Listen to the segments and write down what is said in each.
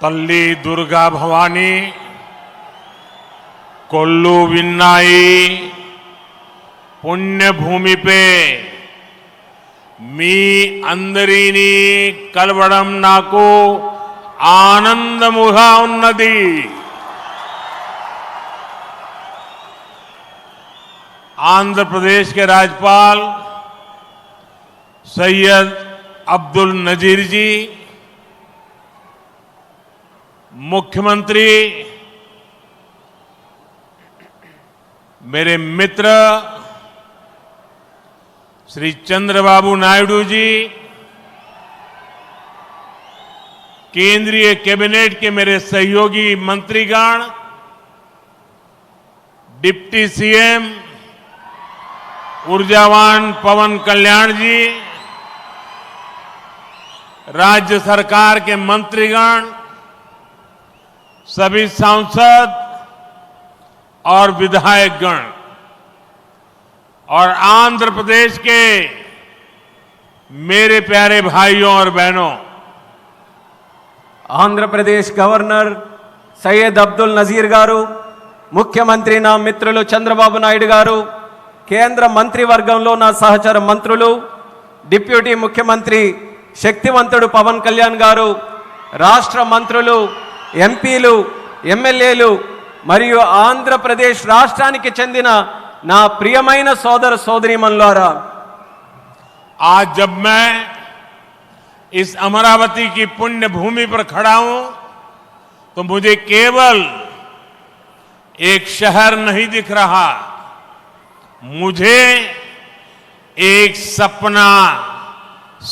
तल्ली दुर्गा भवानी कोल्लू विन्नाई पुण्य भूमि पे मी अंदरीनी कलवड़म नाको आनंदमुहा उन्नति आंध्र प्रदेश के राज्यपाल सैयद अब्दुल नजीर जी, मुख्यमंत्री मेरे मित्र श्री चंद्रबाबू नायडू जी, केंद्रीय कैबिनेट के मेरे सहयोगी मंत्रीगण, डिप्टी सीएम ऊर्जावान पवन कल्याण जी, राज्य सरकार के मंत्रीगण, सभी सांसद और विधायकगण और आंध्र प्रदेश के मेरे प्यारे भाइयों और बहनों, आंध्र प्रदेश गवर्नर सैयद अब्दुल नजीर गारू, मुख्यमंत्री ना मित्रुలు చంద్రబాబు నాయుడు గారు, కేంద్ర మంత్రివర్గంలో నా సహచర మంత్రులు, డిప్యూటీ ముఖ్యమంత్రి శక్తివంతుడు పవన్ కళ్యాణ్ గారు, రాష్ట్ర మంత్రులు, ఎంపీలు, ఎమ్మెల్యేలు మరియు ఆంధ్రప్రదేశ్ రాష్ట్రానికి చెందిన నా ప్రియమైన సోదర సోదరీమణులారా, आज जब मैं इस अमरावती की पुण्य भूमि पर खड़ा हूं तो मुझे केवल एक शहर नहीं दिख रहा, मुझे एक सपना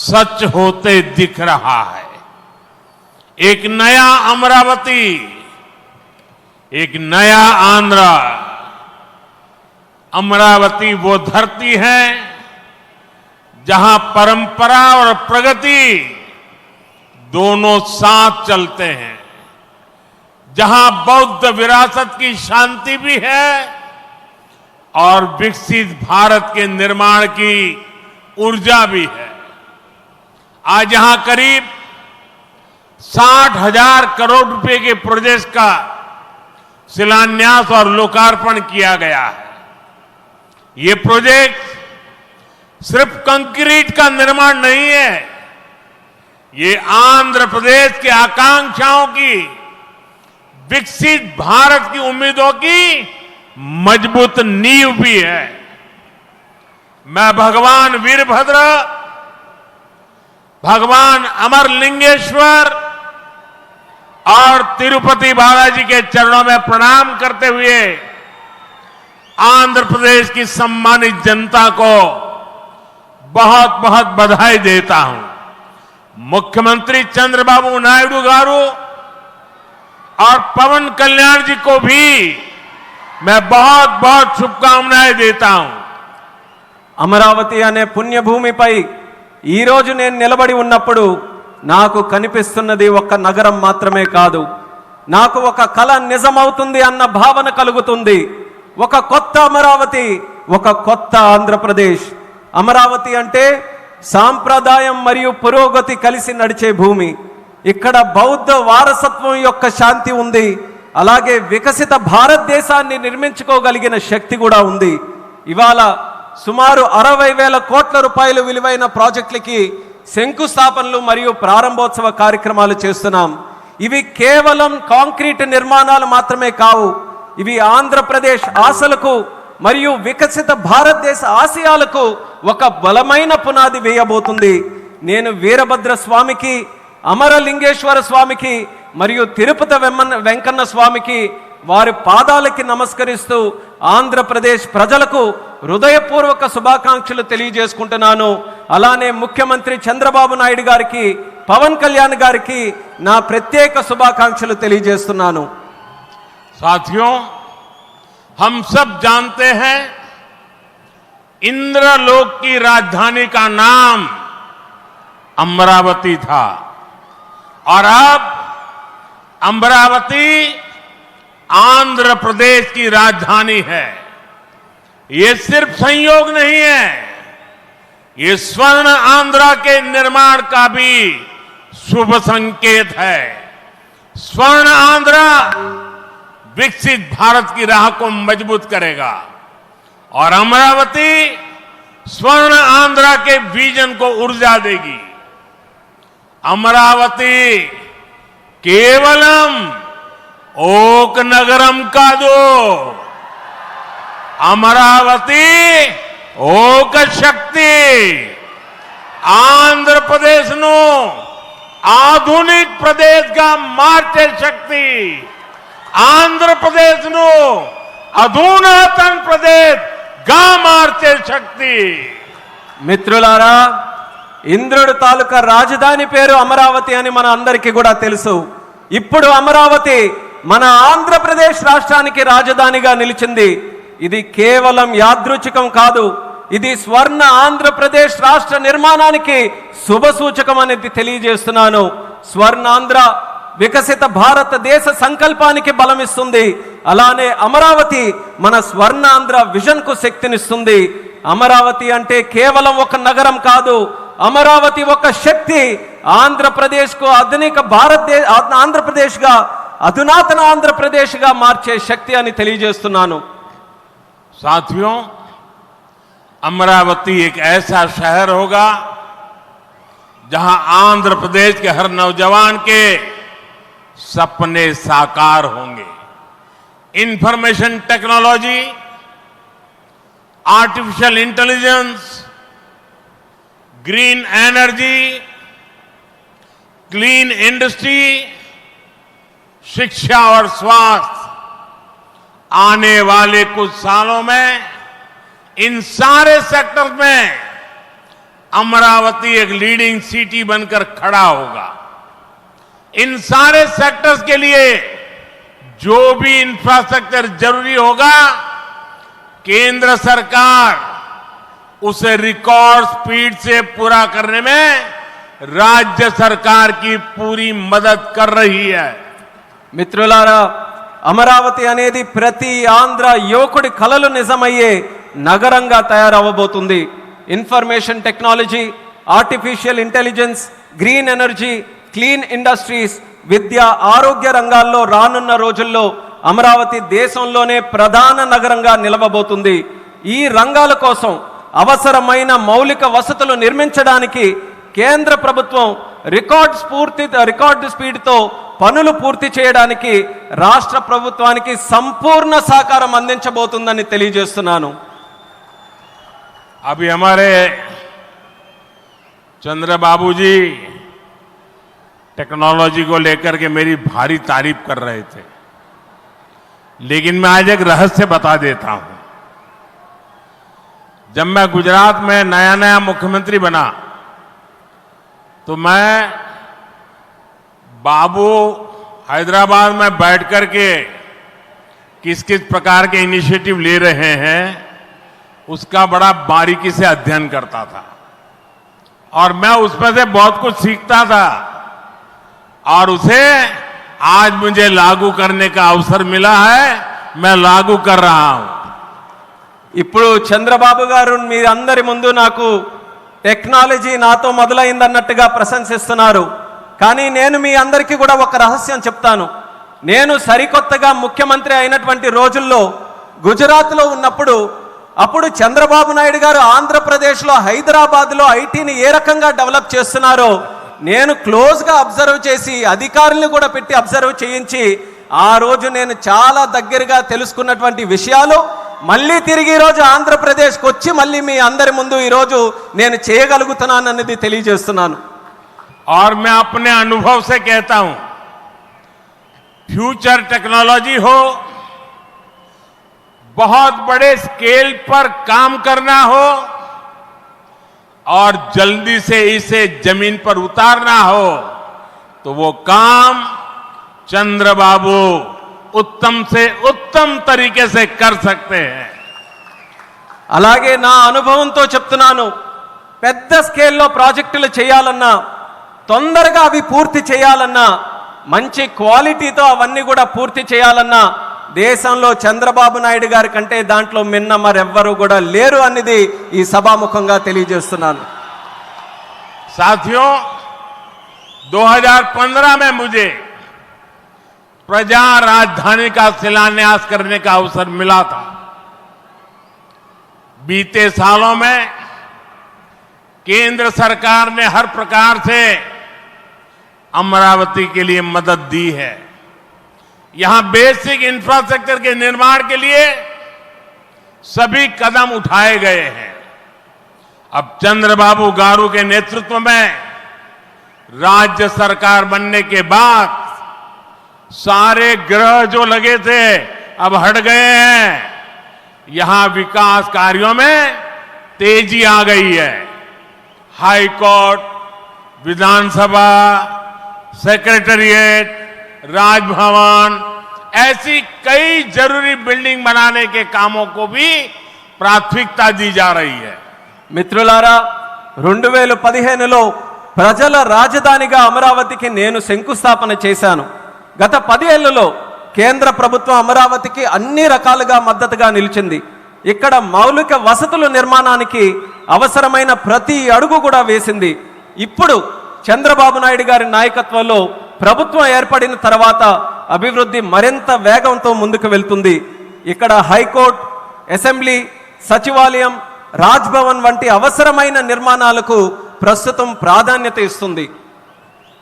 सच होते दिख रहा है। एक नया अमरावती, एक नया आंध्र। अमरावती वो धरती है जहां परंपरा और प्रगति दोनों साथ चलते हैं, जहां बौद्ध विरासत की शांति भी है और विकसित भारत के निर्माण की ऊर्जा भी है। आज यहां करीब 60,000 करोड़ रुपए के प्रोजेक्ट का शिलान्यास और लोकार्पण किया गया है। ये प्रोजेक्ट सिर्फ कंक्रीट का निर्माण नहीं है, ये आंध्र प्रदेश के आकांक्षाओं की, विकसित भारत की उम्मीदों की मजबूत नींव भी है। मैं भगवान वीरभद्र, भगवान अमरलिंगेश्वर और तिरुपति बालाजी के चरणों में प्रणाम करते हुए आंध्र प्रदेश की सम्मानित जनता को बहुत बहुत बधाई देता हूं। मुख्यमंत्री चंद्रबाबू नायडू गारू और पवन कल्याण जी को भी मैं बहुत बहुत शुभकामनाएं देता हूं। అమరావతి అనే పుణ్యభూమిపై ఈ రోజు నేను నిలబడి ఉన్నప్పుడు నాకు కనిపిస్తున్నది ఒక నగరం మాత్రమే కాదు, నాకు ఒక కల నిజమవుతుంది అన్న భావన కలుగుతుంది। ఒక కొత్త అమరావతి, ఒక కొత్త ఆంధ్రప్రదేశ్। అమరావతి అంటే సాంప్రదాయం మరియు పురోగతి కలిసి నడిచే భూమి। ఇక్కడ బౌద్ధ వారసత్వం యొక్క శాంతి ఉంది, అలాగే వికసిత భారతదేశాన్ని నిర్మించుకోగలిగిన శక్తి కూడా ఉంది। ఇవాళ సుమారు 60,000 కోట్ల రూపాయల విలువైన ప్రాజెక్టులకి శంకుస్థాపనలు మరియు ప్రారంభోత్సవ కార్యక్రమాలు చేస్తున్నాం। ఇవి కేవలం కాంక్రీట్ నిర్మాణాలు మాత్రమే కావు, ఇవి ఆంధ్రప్రదేశ్ ఆశలకు మరియు వికసిత భారతదేశ ఆశయాలకు ఒక బలమైన పునాది వేయబోతుంది। నేను వీరభద్ర స్వామికి, అమరలింగేశ్వర స్వామికి మరియు తిరుపతి వెంకన్న స్వామికి వారి పాదాలకి నమస్కరిస్తూ ఆంధ్రప్రదేశ్ ప్రజలకు హృదయపూర్వక శుభాకాంక్షలు తెలియజేసుకుంటున్నాను। అలానే ముఖ్యమంత్రి చంద్రబాబు నాయుడు గారికి, పవన్ కళ్యాణ్ గారికి నా ప్రత్యేక శుభాకాంక్షలు తెలియజేస్తున్నాను। साथियों, हम सब जानते हैं इंद्रलोक की राजधानी का नाम अमरावती था और अब अमरावती आंध्र प्रदेश की राजधानी है। ये सिर्फ संयोग नहीं है, ये स्वर्ण आंध्रा के निर्माण का भी शुभ संकेत है। स्वर्ण आंध्र विकसित भारत की राह को मजबूत करेगा और अमरावती स्वर्ण आंध्र के विजन को ऊर्जा देगी। अमरावती केवलम ओक नगरम कादु, अमरावती ओक शक्ति आंध्र प्रदेश नो आधुनिक प्रदेश का मार्चे शक्ति आंध्र प्रदेश नो अधुनातन प्रदेश గా మార్చే శక్తి। మిత్రులారా, ఇంద్రుడు తాలూకా రాజధాని పేరు అమరావతి అని మన అందరికీ కూడా తెలుసు। ఇప్పుడు అమరావతి మన ఆంధ్రప్రదేశ్ రాష్ట్రానికి రాజధానిగా నిలిచింది। ఇది కేవలం యాదృచ్ఛికం కాదు, ఇది స్వర్ణ ఆంధ్రప్రదేశ్ రాష్ట్ర నిర్మాణానికి శుభ సూచకం అనేది తెలియజేస్తున్నాను। స్వర్ణాంధ్ర వికసిత భారతదేశ సంకల్పానికి బలమిస్తుంది। అలానే అమరావతి మన స్వర్ణాంధ్ర విజన్ కు శక్తినిస్తుంది। అమరావతి అంటే కేవలం ఒక నగరం కాదు, అమరావతి ఒక శక్తి ఆంధ్రప్రదేశ్ కు ఆధునిక ఆంధ్రప్రదేశ్ గా అధునాతన ఆంధ్రప్రదేశ్ గా మార్చే శక్తి అని తెలియజేస్తున్నాను। साथियों, अमरावती एक ऐसा शहर होगा जहां आंध्र प्रदेश के हर नौजवान के सपने साकार होंगे। Information technology, artificial intelligence, green energy, clean industry, शिक्षा और स्वास्थ्य आने वाले कुछ सालों में इन सारे सेक्टर में अमरावती एक लीडिंग सिटी बनकर खड़ा होगा। इन सारे सेक्टर्स के लिए जो भी इंफ्रास्ट्रक्चर जरूरी होगा, केंद्र सरकार उसे रिकॉर्ड स्पीड से पूरा करने में राज्य सरकार की पूरी मदद कर रही है। మిత్రులారా, అమరావతి అనేది ప్రతి ఆంధ్ర యువకుడి కలలు నిజమయ్యే నగరంగా తయారవబోతుంది। Information technology, artificial intelligence, green energy, clean industries, విద్య, ఆరోగ్య రంగాల్లో రానున్న రోజుల్లో అమరావతి దేశంలోనే ప్రధాన నగరంగా నిలవబోతుంది। ఈ రంగాల కోసం అవసరమైన మౌలిక వసతులు నిర్మించడానికి కేంద్ర ప్రభుత్వం రికార్డ్ స్పీడ్తో పనులు పూర్తి చేయడానికి రాష్ట్ర ప్రభుత్వానికి సంపూర్ణ సహకారం అందించబోతుందని తెలియజేస్తున్నాను। अभी हमारे चंद्रबाबू जी टेक्नोलॉजी को लेकर के मेरी भारी तारीफ कर रहे थे, लेकिन मैं आज एक रहस्य बता देता हूं। जब मैं गुजरात में नया मुख्यमंत्री बना तो मैं बाबू हैदराबाद में बैठ करके किस किस प्रकार के इनिशिएटिव ले रहे हैं उसका बड़ा बारीकी से अध्ययन करता था और मैं उसमें से बहुत कुछ सीखता था और उसे आज मुझे लागू करने का अवसर मिला है। मैं लागू कर रहा हूं। ఇప్పుడు చంద్రబాబు గారు మీరందరి ముందు నాకు టెక్నాలజీ నాతో మొదలైందన్నట్టుగా ప్రశంసిస్తున్నారు, కానీ నేను మీ అందరికీ కూడా ఒక రహస్యం చెప్తాను। నేను సరికొత్తగా ముఖ్యమంత్రి అయినటువంటి రోజుల్లో గుజరాత్లో ఉన్నప్పుడు అప్పుడు చంద్రబాబు నాయుడు గారు ఆంధ్రప్రదేశ్లో హైదరాబాద్లో ఐటీని ఏ రకంగా డెవలప్ చేస్తున్నారో నేను క్లోజ్గా అబ్జర్వ్ చేసి అధికారులను కూడా పెట్టి అబ్జర్వ్ చేయించి ఆ రోజు నేను చాలా దగ్గరగా తెలుసుకున్నటువంటి విషయాలు మళ్ళీ తిరిగి ఈ రోజు ఆంధ్రప్రదేశ్కి వచ్చి మళ్ళీ మీ అందరి ముందు ఈ రోజు నేను చేయగలుగుతున్నానన్నది తెలియజేస్తున్నాను। और मैं अपने अनुभव से कहता हूं, फ्यूचर टेक्नोलॉजी हो, बहुत बड़े स्केल पर काम करना हो और जल्दी से इसे जमीन पर उतारना हो तो वो काम चंद्रबाबू उत्तम से उत्तम तरीके से कर सकते हैं। అలాగే నా అనుభవంతో చెప్తున్నాను, పెద్ద స్కేల్లో ప్రాజెక్టులు చేయాలన్నా తొందరగా అవి పూర్తి చేయాలన్నా మంచి క్వాలిటీతో అవన్నీ కూడా పూర్తి చేయాలన్నా దేశంలో చంద్రబాబు నాయుడు గారి కంటే దాంట్లో మిన్న మరెవ్వరూ కూడా లేరు అనేది ఈ సభాముఖంగా తెలియజేస్తున్నాను। साथियों, 2015 में मुझे प्रजा राजधानी का शिलान्यास करने का अवसर मिला था। बीते सालों में केंद्र सरकार ने हर प्रकार से अमरावती के लिए मदद दी है। यहां बेसिक इंफ्रास्ट्रक्चर के निर्माण के लिए सभी कदम उठाए गए हैं। अब चंद्रबाबू गारू के नेतृत्व में राज्य सरकार बनने के बाद सारे ग्रह जो लगे थे अब हट गए हैं। यहां विकास कार्यों में तेजी आ गई है। हाई कोर्ट, विधानसभा, सेक्रेटेरिएट, राजभवन, ऐसी कई जरूरी बिल्डिंग बनाने के कामों को भी प्राथमिकता दी जा रही है। మిత్రులారా 2015లో ప్రజల రాజధానిగా అమరావతికి నేను శంకుస్థాపన చేశాను. గత 10 ఏళ్లలో కేంద్ర ప్రభుత్వం అమరావతికి అన్ని రకాలుగా మద్దతుగా నిలిచింది. ఇక్కడ మౌలిక వసతుల నిర్మాణానికి అవసరమైన ప్రతి అడుగు కూడా వేసింది. ఇప్పుడు చంద్రబాబు నాయుడు గారి నాయకత్వంలో ప్రభుత్వం ఏర్పడిన తర్వాత అభివృద్ధి మరింత వేగంతో ముందుకు వెళ్తుంది. ఇక్కడ హైకోర్టు, అసెంబ్లీ, సచివాలయం, రాజ్భవన్ వంటి అవసరమైన నిర్మాణాలకు ప్రస్తుతం ప్రాధాన్యత ఇస్తుంది.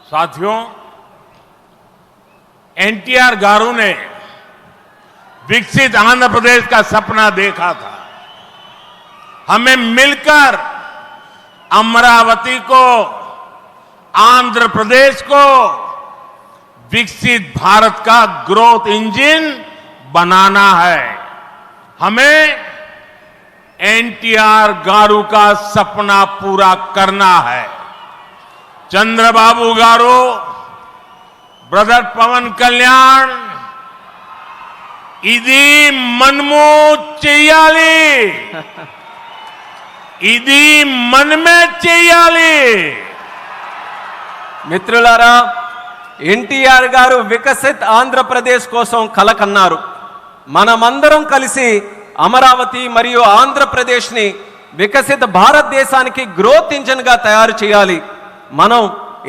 साथियों, एनटीआर गारू ने विकसित आंध्र प्रदेश का सपना देखा था। हमें मिलकर अमरावती को, आंध्र प्रदेश को विकसित भारत का ग्रोथ इंजन बनाना है। हमें एनटीआर गारू का सपना पूरा करना है। चंद्रबाबू गारू, ब्रदर पवन कल्याण, इदी मनमू చెయ్యాలి, ఇది మనమే చెయ్యాలి. మిత్రులారా, ఎన్టీఆర్ గారు వికసిత్ ఆంధ్రప్రదేశ్ కోసం కల కన్నారు. మనమందరం కలిసి అమరావతి మరియు ఆంధ్రప్రదేశ్ని వికసిత భారతదేశానికి గ్రోత్ ఇంజిన్గా తయారు చేయాలి. మనం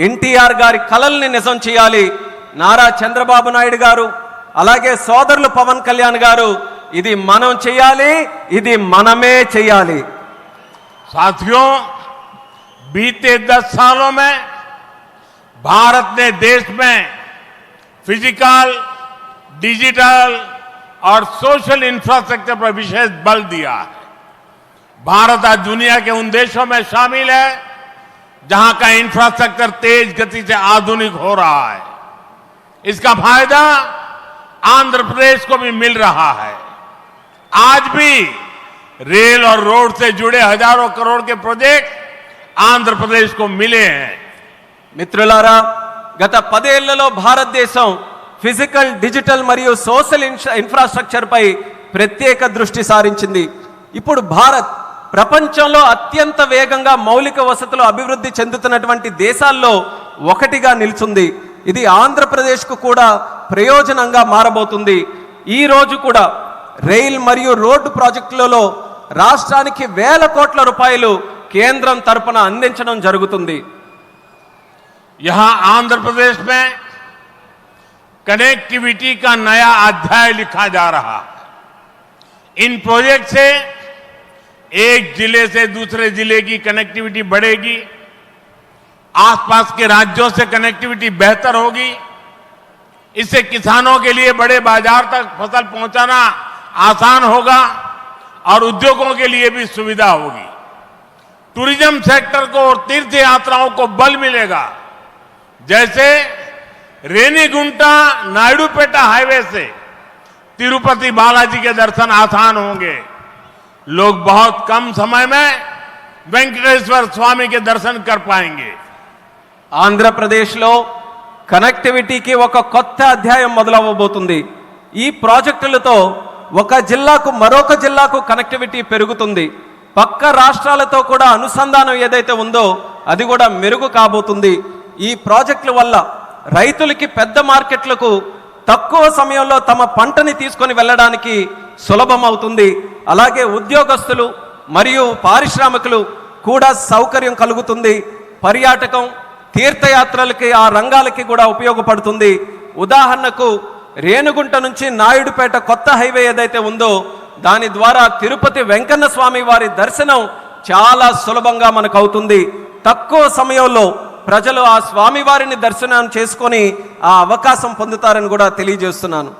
ఎన్టీఆర్ గారి కలల్ని నిజం చేయాలి. నారా చంద్రబాబు నాయుడు గారు అలాగే సోదరులు పవన్ కళ్యాణ్ గారు ఇది మనం చేయాలి, ఇది మనమే చేయాలి. साथियों, बीते 10 सालों में भारत ने देश में फिजिकल, डिजिटल और सोशल इंफ्रास्ट्रक्चर पर विशेष बल दिया है। भारत आज दुनिया के उन देशों में शामिल है जहां का इंफ्रास्ट्रक्चर तेज गति से आधुनिक हो रहा है। इसका फायदा आंध्र प्रदेश को भी मिल रहा है। आज भी रेल और रोड से जुड़े हजारों करोड़ के प्रोजेक्ट आंध्र प्रदेश को मिले हैं. మిత్రులారా, గత 10 ఏళ్లలో భారతదేశం ఫిజికల్, డిజిటల్ మరియు సోషల్ ఇన్ఫ్రాస్ట్రక్చర్ పై ప్రత్యేక దృష్టి సారించింది. ఇప్పుడు భారత్ ప్రపంచంలో అత్యంత వేగంగా మౌలిక వసతులు అభివృద్ధి చెందుతున్నటువంటి దేశాల్లో ఒకటిగా నిలుచుంది. ఇది ఆంధ్రప్రదేశ్కు కూడా ప్రయోజనంగా మారబోతుంది. ఈ రోజు కూడా రైల్ మరియు రోడ్డు ప్రాజెక్టులలో రాష్ట్రానికి వేల కోట్ల రూపాయలు కేంద్రం తరపున అందించడం జరుగుతుంది. यहां आंध्र प्रदेश में कनेक्टिविटी का नया अध्याय लिखा जा रहा है. इन प्रोजेक्ट से एक जिले से दूसरे जिले की कनेक्टिविटी बढ़ेगी, आसपास के राज्यों से कनेक्टिविटी बेहतर होगी. इससे किसानों के लिए बड़े बाजार तक फसल पहुंचाना आसान होगा और उद्योगों के लिए भी सुविधा होगी. टूरिज्म सेक्टर को और तीर्थ यात्राओं को बल मिलेगा. जैसे रेनीगुंटा नायडूपेटा हाईवे से तिरुपति बालाजी के दर्शन आसान होंगे. लोग बहुत कम समय में वेंकटेश्वर स्वामी के दर्शन कर पाएंगे. ఆంధ్రప్రదేశ్లో కనెక్టివిటీకి ఒక కొత్త అధ్యాయం మొదలవబోతుంది. ఈ ప్రాజెక్టులతో ఒక జిల్లాకు మరొక జిల్లాకు కనెక్టివిటీ పెరుగుతుంది. పక్క రాష్ట్రాలతో కూడా అనుసంధానం ఏదైతే ఉందో అది కూడా మెరుగు కాబోతుంది. ఈ ప్రాజెక్టుల వల్ల రైతులకి పెద్ద మార్కెట్లకు తక్కువ సమయంలో తమ పంటని తీసుకొని వెళ్ళడానికి సులభం అవుతుంది. అలాగే ఉద్యోగస్తులు మరియు పారిశ్రామికులు కూడా సౌకర్యం కలుగుతుంది. పర్యాటకం, తీర్థయాత్రలకి ఆ రంగాలకి కూడా ఉపయోగపడుతుంది. ఉదాహరణకు రేణుగుంట నుంచి నాయుడుపేట కొత్త హైవే ఏదైతే ఉందో దాని ద్వారా తిరుపతి వెంకన్న స్వామి వారి దర్శనం చాలా సులభంగా మనకు అవుతుంది. తక్కువ సమయంలో ప్రజలు ఆ స్వామివారిని దర్శనం చేసుకొని ఆ అవకాశం పొందుతారని కూడా తెలియజేస్తున్నాను.